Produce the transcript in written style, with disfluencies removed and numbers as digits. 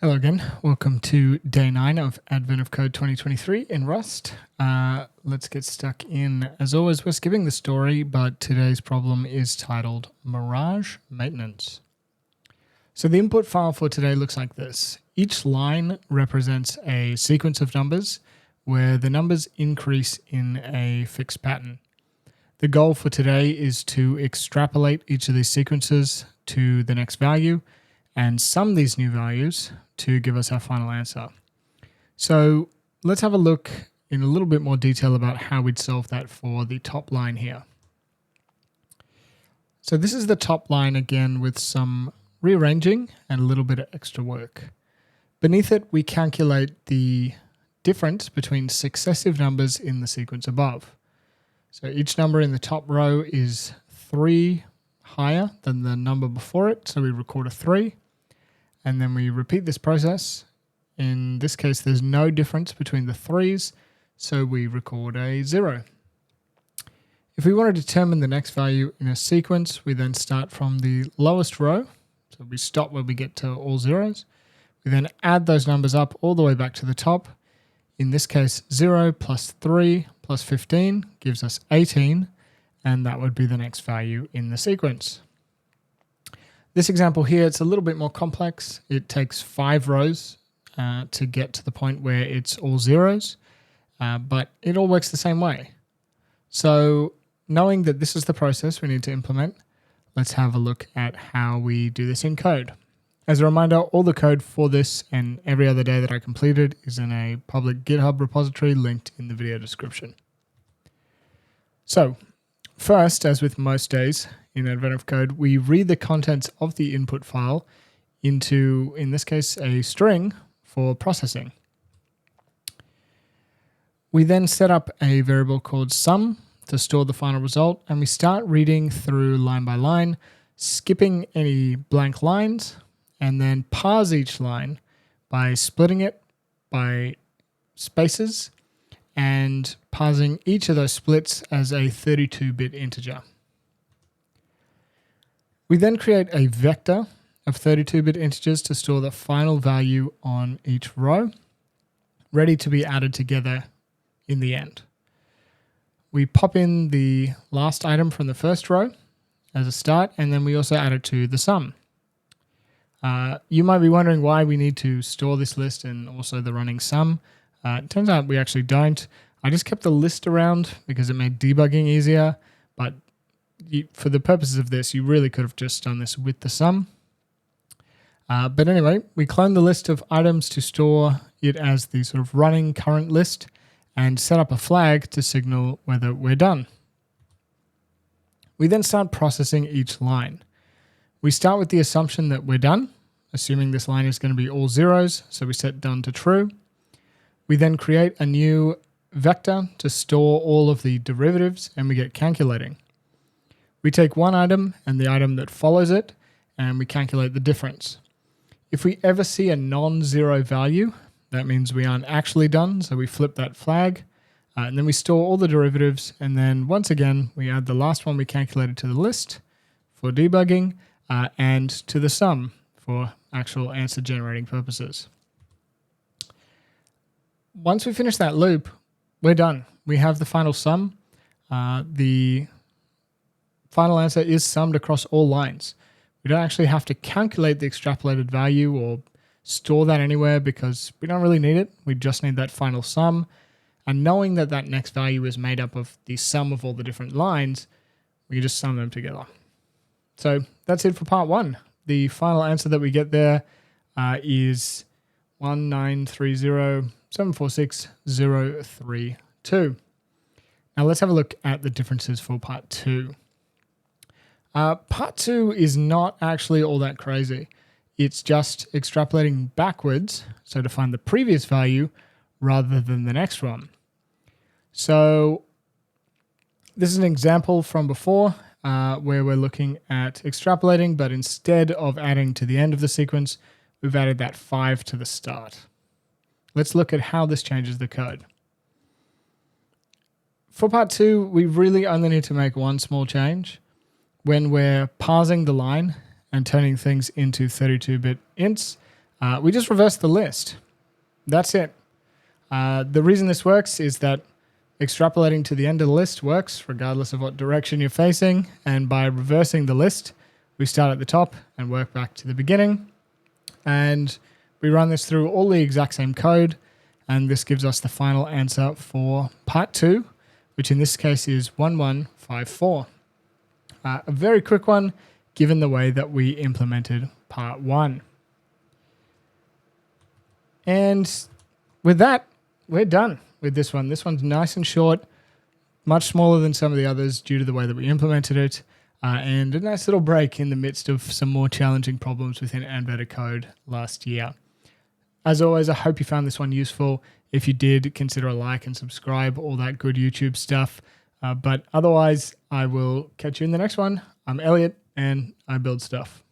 Hello again. Welcome to day 9 of Advent of Code 2023 in Rust. Let's get stuck in. As always, we're skipping the story, but today's problem is titled Mirage Maintenance. So the input file for today looks like this. Each line represents a sequence of numbers where the numbers increase in a fixed pattern. The goal for today is to extrapolate each of these sequences to the next value and sum these new values to give us our final answer. So let's have a look in a little bit more detail about how we'd solve that for the top line here. So this is the top line again with some rearranging and a little bit of extra work. Beneath it, we calculate the difference between successive numbers in the sequence above. So each number in the top row is 3 higher than the number before it, so we record a 3. And then we repeat this process. In this case, there's no difference between the 3s, so we record a 0. If we want to determine the next value in a sequence, we then start from the lowest row. So we stop where we get to all zeros. We then add those numbers up all the way back to the top. In this case, 0 plus 3 plus 15 gives us 18, and that would be the next value in the sequence. This example here, it's a little bit more complex. It takes 5 rows to get to the point where it's all zeros, but it all works the same way. So knowing that this is the process we need to implement, let's have a look at how we do this in code. As a reminder, all the code for this and every other day that I completed is in a public GitHub repository linked in the video description. So first, as with most days in Advent of Code, we read the contents of the input file into, in this case, a string for processing. We then set up a variable called sum to store the final result, and we start reading through line by line, skipping any blank lines, and then parse each line by splitting it by spaces and parsing each of those splits as a 32-bit integer. We then create a vector of 32-bit integers to store the final value on each row, ready to be added together in the end. We pop in the last item from the first row as a start, and then we also add it to the sum. You might be wondering why we need to store this list and also the running sum. It turns out we actually don't. I just kept the list around because it made debugging easier, but for the purposes of this, you really could have just done this with the sum. But anyway, we clone the list of items to store it as the sort of running current list and set up a flag to signal whether we're done. We then start processing each line. We start with the assumption that we're done, assuming this line is going to be all zeros, so we set done to true. We then create a new vector to store all of the derivatives, and we get calculating. We take one item and the item that follows it, and we calculate the difference. If we ever see a non-zero value, that means we aren't actually done, so we flip that flag, and then we store all the derivatives, and then once again, we add the last one we calculated to the list for debugging, and to the sum for actual answer generating purposes. Once we finish that loop, we're done. We have the final sum. The final answer is summed across all lines. We don't actually have to calculate the extrapolated value or store that anywhere because we don't really need it. We just need that final sum. And knowing that that next value is made up of the sum of all the different lines, we can just sum them together. So that's it for part 1. The final answer that we get there is 1930746,032. Now let's have a look at the differences for part 2. Part 2 is not actually all that crazy. It's just extrapolating backwards, so to find the previous value rather than the next one. So this is an example from before where we're looking at extrapolating, but instead of adding to the end of the sequence, we've added that 5 to the start. Let's look at how this changes the code. For part 2, we really only need to make one small change. When we're parsing the line and turning things into 32-bit ints, we just reverse the list. That's it. The reason this works is that extrapolating to the end of the list works regardless of what direction you're facing. And by reversing the list, we start at the top and work back to the beginning. And we run this through all the exact same code. And this gives us the final answer for part 2, which in this case is 1154. A very quick one, given the way that we implemented part 1. And with that, we're done with this one. This one's nice and short, much smaller than some of the others due to the way that we implemented it, and a nice little break in the midst of some more challenging problems within Embedded Code last year. As always, I hope you found this one useful. If you did, consider a like and subscribe, all that good YouTube stuff. But otherwise, I will catch you in the next one. I'm Elliot, and I build stuff.